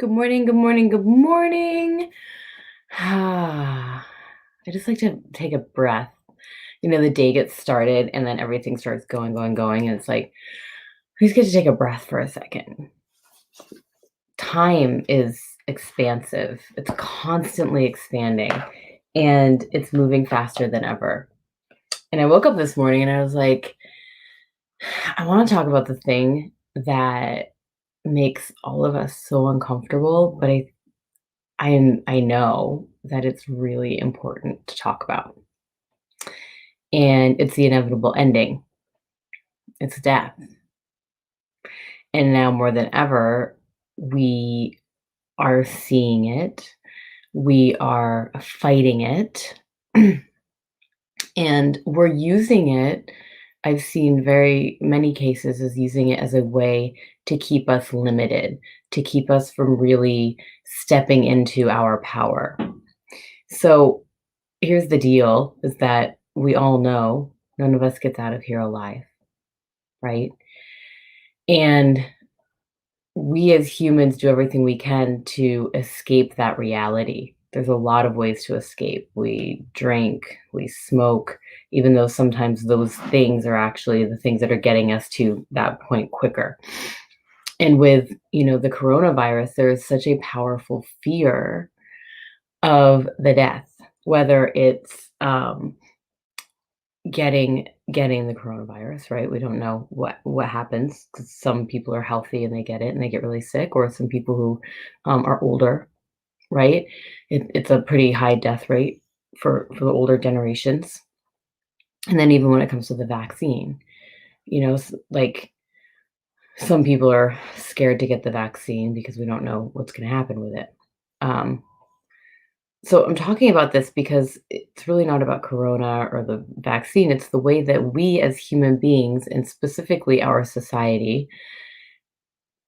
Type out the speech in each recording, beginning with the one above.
Good morning, good morning, good morning. I just like to take a breath. The day gets started and then everything starts going, going, going. And it's like, we just get to take a breath for a second. Time is expansive, it's constantly expanding and it's moving faster than ever. And I woke up this morning and I was like, I want to talk about the thing that makes all of us so uncomfortable, but I know that it's really important to talk about, and it's the inevitable ending. It's death, and now more than ever, we are seeing it, we are fighting it, and we're using it. I've seen very many cases as using it as a way to keep us limited, to keep us from really stepping into our power. So here's the deal is that we all know none of us gets out of here alive, right? And we as humans do everything we can to escape that reality. There's a lot of ways to escape. We drink, we smoke, even though sometimes those things are actually the things that are getting us to that point quicker. And with, the coronavirus, there is such a powerful fear of the death, whether it's getting the coronavirus, right? We don't know what happens 'cause some people are healthy and they get it and they get really sick, or some people who, are older, right? It's a pretty high death rate for the older generations. And then even when it comes to the vaccine, like, some people are scared to get the vaccine because we don't know what's gonna happen with it. Um So I'm talking about this because it's really not about corona or the vaccine. It's the way that we as human beings, and specifically our society,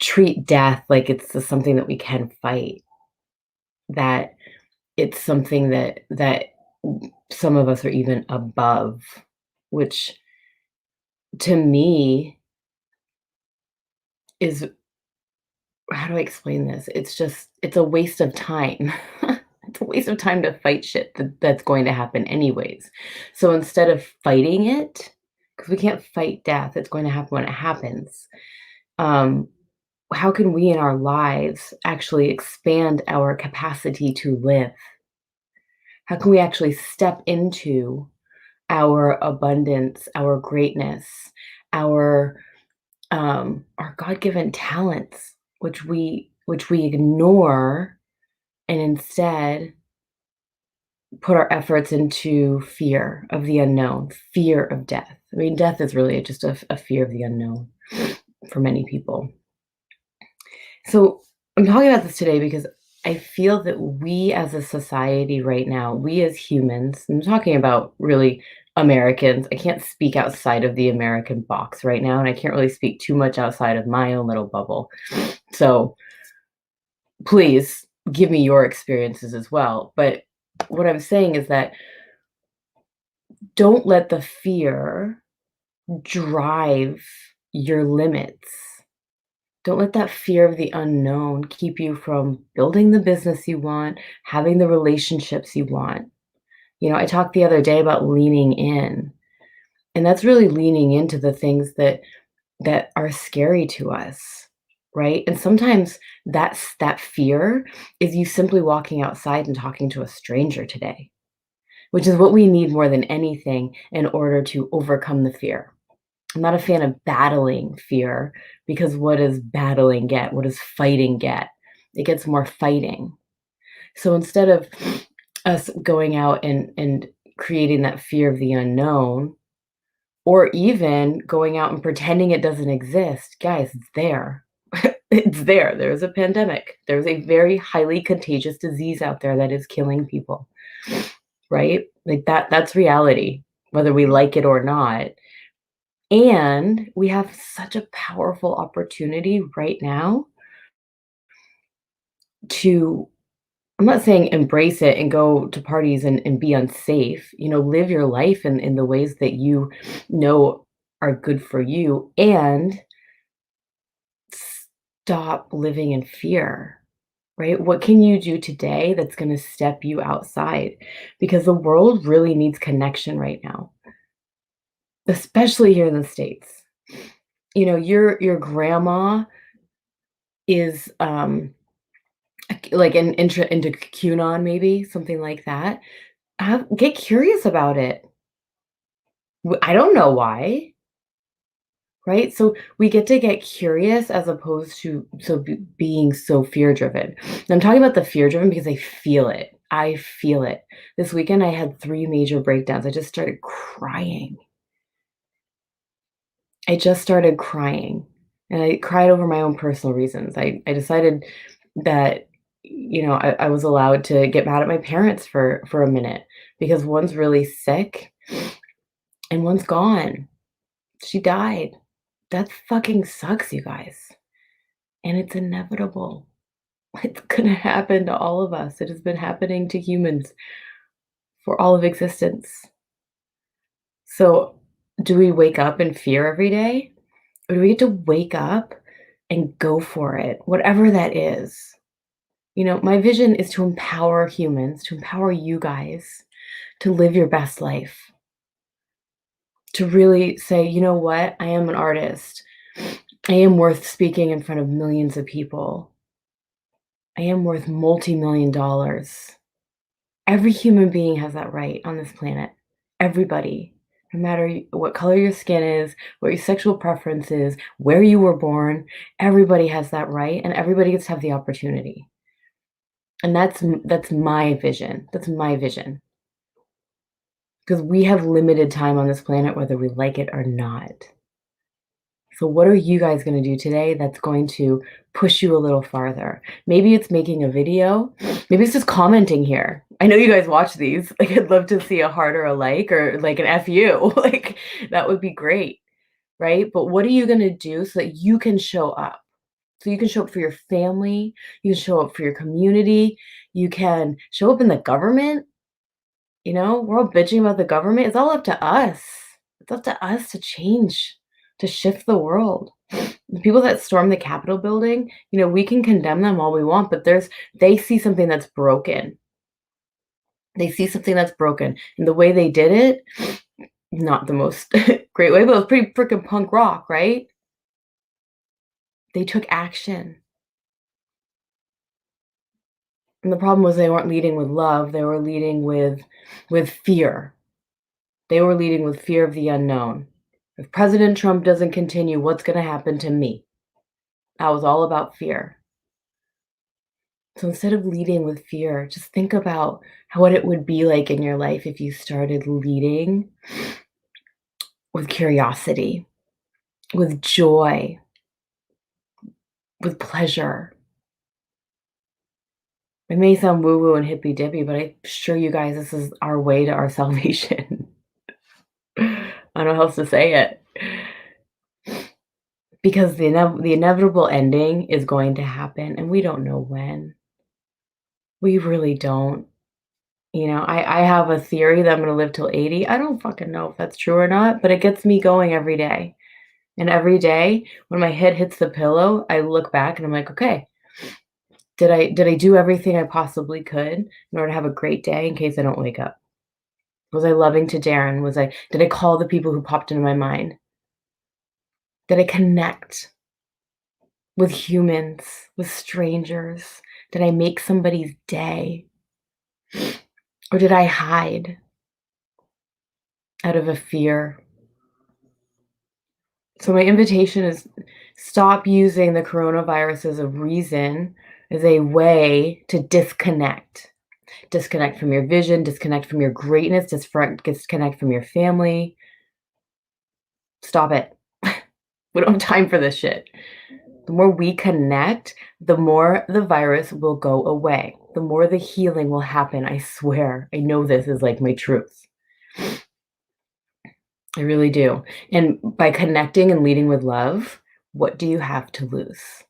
treat death like it's something that we can fight, that it's something that some of us are even above, which to me is, how do I explain this? It's a waste of time. It's a waste of time to fight shit that's going to happen anyways. So instead of fighting it, because we can't fight death, it's going to happen when it happens. Um, how can we in our lives actually expand our capacity to live? How can we actually step into our abundance, our greatness, our our God-given talents, which we ignore and instead put our efforts into fear of the unknown, fear of death. I mean, death is really just a fear of the unknown for many people. So I'm talking about this today because I feel that we as a society right now, we as humans, I'm talking about really Americans. I can't speak outside of the American box right now, and I can't really speak too much outside of my own little bubble. So please give me your experiences as well. But what I'm saying is that don't let the fear drive your limits. Don't let that fear of the unknown keep you from building the business you want, having the relationships you want. I talked the other day about leaning in, and that's really leaning into the things that are scary to us, right? And sometimes that fear is you simply walking outside and talking to a stranger today, which is what we need more than anything in order to overcome the fear. I'm not a fan of battling fear because what does battling get? What does fighting get? It gets more fighting. So instead of us going out and creating that fear of the unknown, or even going out and pretending it doesn't exist, guys, it's there. It's there. There's a pandemic. There's a very highly contagious disease out there that is killing people, right? Like that's reality, whether we like it or not. And we have such a powerful opportunity right now to, I'm not saying embrace it and go to parties and be unsafe, live your life in the ways that you know are good for you, and stop living in fear. right? What can you do today that's gonna step you outside? Because the world really needs connection right now, especially here in the States. You know, your grandma is, like, into QAnon maybe, something like that. Get curious about it. I don't know why, right? So we get to get curious as opposed to being so fear driven. I'm talking about the fear driven because I feel it. I feel it. This weekend I had 3 major breakdowns. I just started crying. I just started crying, and I cried over my own personal reasons. I decided that, I was allowed to get mad at my parents for a minute because one's really sick and one's gone. She died. That fucking sucks, you guys, and it's inevitable. It's gonna happen to all of us. It has been happening to humans for all of existence. So, do we wake up in fear every day? Or do we get to wake up and go for it, whatever that is? My vision is to empower humans, to empower you guys to live your best life, to really say, you know what? I am an artist. I am worth speaking in front of millions of people. I am worth multi-million dollars. Every human being has that right on this planet. Everybody. No matter what color your skin is, what your sexual preference is, where you were born, everybody has that right and everybody gets to have the opportunity. And that's my vision. That's my vision. Because we have limited time on this planet whether we like it or not. So what are you guys gonna do today that's going to push you a little farther? Maybe it's making a video. Maybe it's just commenting here. I know you guys watch these. Like, I'd love to see a heart or a like or like an FU. Like, that would be great, right? But what are you gonna do so that you can show up? So you can show up for your family, you can show up for your community, you can show up in the government. We're all bitching about the government. It's all up to us. It's up to us to change, to shift the world. The people that storm the Capitol building, we can condemn them all we want, but they see something that's broken. They see something that's broken. And the way they did it, not the most great way, but it was pretty freaking punk rock, right? They took action. And the problem was they weren't leading with love, they were leading with fear. They were leading with fear of the unknown. If President Trump doesn't continue, what's gonna happen to me? That was all about fear. So instead of leading with fear, just think about what it would be like in your life if you started leading with curiosity, with joy, with pleasure. It may sound woo-woo and hippy-dippy, but I assure you guys this is our way to our salvation. I don't know how else to say it. Because the inevitable ending is going to happen, and we don't know when. We really don't. I have a theory that I'm gonna live till 80. I don't fucking know if that's true or not, but it gets me going every day. And every day when my head hits the pillow, I look back and I'm like, "Okay, did I do everything I possibly could in order to have a great day in case I don't wake up? Was I loving to Darren? Did I call the people who popped into my mind? Did I connect with humans, with strangers? Did I make somebody's day? Or did I hide out of a fear?" So my invitation is stop using the coronavirus as a reason, as a way to disconnect. Disconnect from your vision, disconnect from your greatness, disconnect from your family. Stop it. We don't have time for this shit. The more we connect, the more the virus will go away. The more the healing will happen. I swear. I know this is like my truth. I really do. And by connecting and leading with love, what do you have to lose?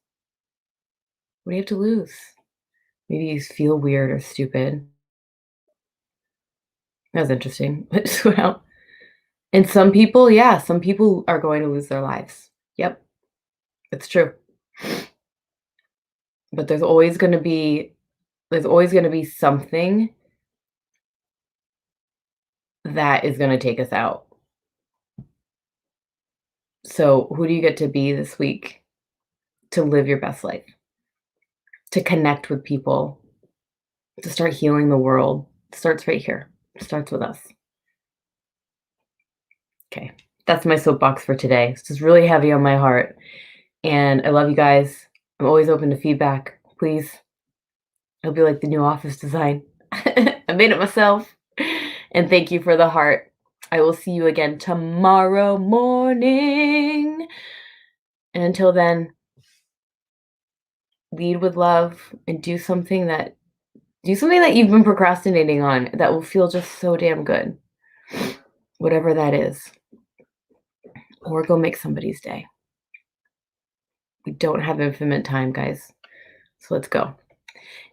What do you have to lose? Maybe you feel weird or stupid. That's interesting. Well, and some people, yeah, some people are going to lose their lives. Yep, it's true. but there's always gonna be something that is gonna take us out. So, who do you get to be this week to live your best life, to connect with people, to start healing the world? It starts right here. It starts with us. Okay. That's my soapbox for today. This is really heavy on my heart, and I love you guys. I'm always open to feedback. Please, it'll be like the new office design. I made it myself. And thank you for the heart. I will see you again tomorrow morning. And until then, lead with love and do something that you've been procrastinating on that will feel just so damn good. Whatever that is. Or go make somebody's day. We don't have infinite time, guys. So let's go.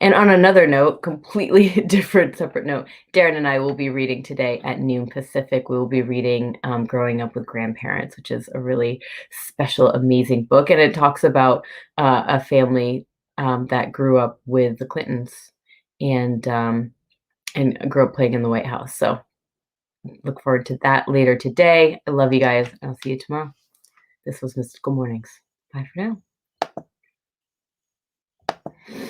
And on another note, completely different, separate note, Darren and I will be reading today at noon Pacific. We will be reading Growing Up with Grandparents, which is a really special, amazing book. And it talks about a family that grew up with the Clintons and grew up playing in the White House. So look forward to that later today. I love you guys. I'll see you tomorrow. This was Mystical Mornings. Bye for now.